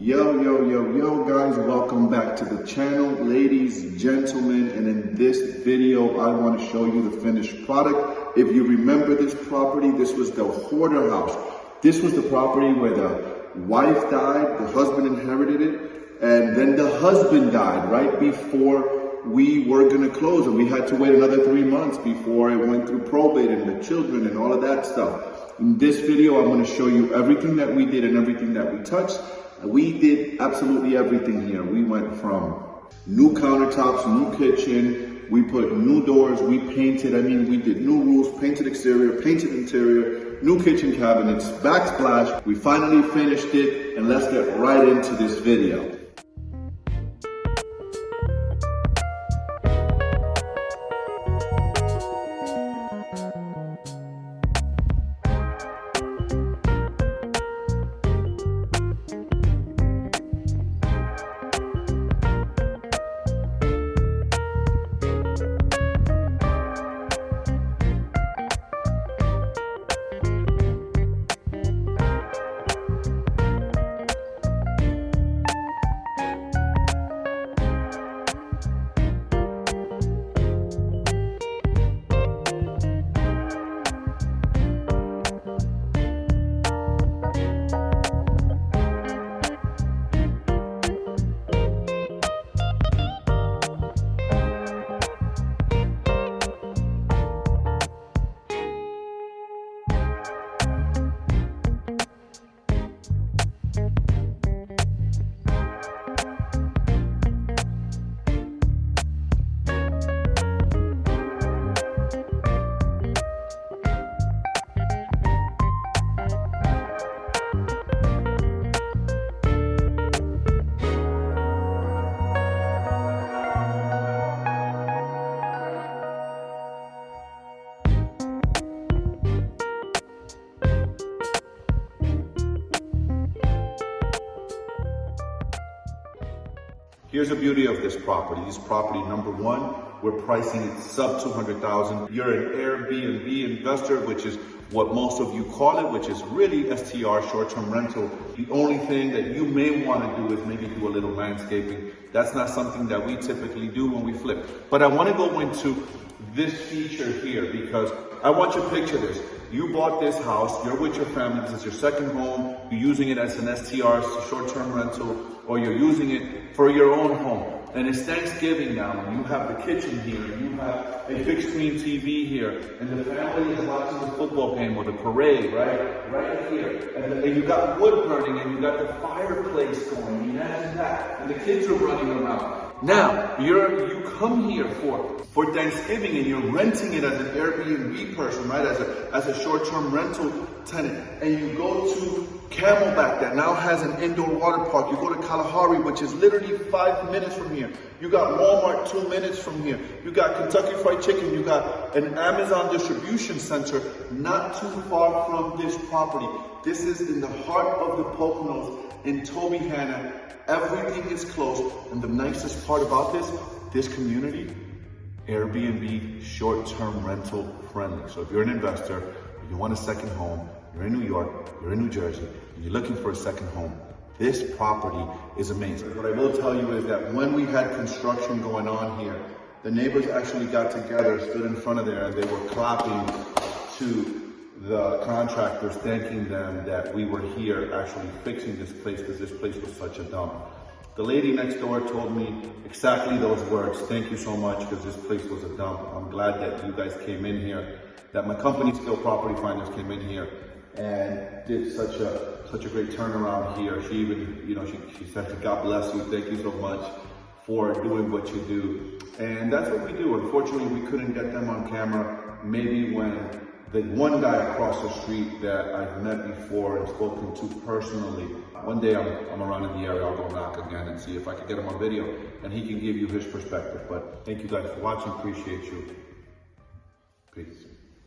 Yo guys, welcome back to the channel, ladies, gentlemen, and in this video I want to show you the finished product. If you remember this property, this was the Hoarder House. This was the property where the wife died, the husband inherited it, and then the husband died right before we were going to close, and we had to wait another 3 months before it went through probate and the children and all of that stuff. In this video, I'm going to show you everything that we did and everything that we touched. We did absolutely everything here. We went from new countertops, new kitchen, we put new doors, we painted, we did new roofs, painted exterior, painted interior, new kitchen cabinets, backsplash. We finally finished it, and let's get right into this video. Here's the beauty of this property. This property, number one, we're pricing it sub $200,000. You're an Airbnb investor, which is what most of you call it, which is really STR, short-term rental. The only thing that you may want to do is maybe do a little landscaping. That's not something that we typically do when we flip. But I want to go into this feature here because I want you to picture this. You bought this house, you're with your family, this is your second home, you're using it as an STR, short-term rental, or you're using it for your own home. And it's Thanksgiving now, and you have the kitchen here, and you have a big screen TV here, and the family is watching the football game or the parade, right here. And you got wood burning, and you got the fireplace going, imagine that, and the kids are running around. Now, you come here for Thanksgiving and you're renting it as an Airbnb person, right? As a short-term rental tenant. And you go to Camelback that now has an indoor water park. You go to Kalahari, which is literally 5 minutes from here. You got Walmart 2 minutes from here. You got Kentucky Fried Chicken. You got an Amazon distribution center not too far from this property. This is in the heart of the Poconos in Tobyhanna. Everything is close, and the nicest part about this community, Airbnb short-term rental friendly. So if you're an investor, you want a second home, you're in New York, you're in New Jersey, and you're looking for a second home, this property is amazing. What I will tell you is that when we had construction going on here, the neighbors actually got together, stood in front of there, and they were clapping to the contractors, thanking them that we were here actually fixing this place because this place was such a dump. The lady next door told me exactly those words. Thank you so much because this place was a dump. I'm glad that you guys came in here, that my company, Skill Property Finders, came in here and did such a great turnaround here. She even, she said, God bless you. Thank you so much for doing what you do. And that's what we do. Unfortunately, we couldn't get them on camera. Maybe when the one guy across the street that I've met before and spoken to personally, one day I'm around in the area, I'll go knock again and see if I can get him on video and he can give you his perspective. But thank you guys for watching, appreciate you. Peace.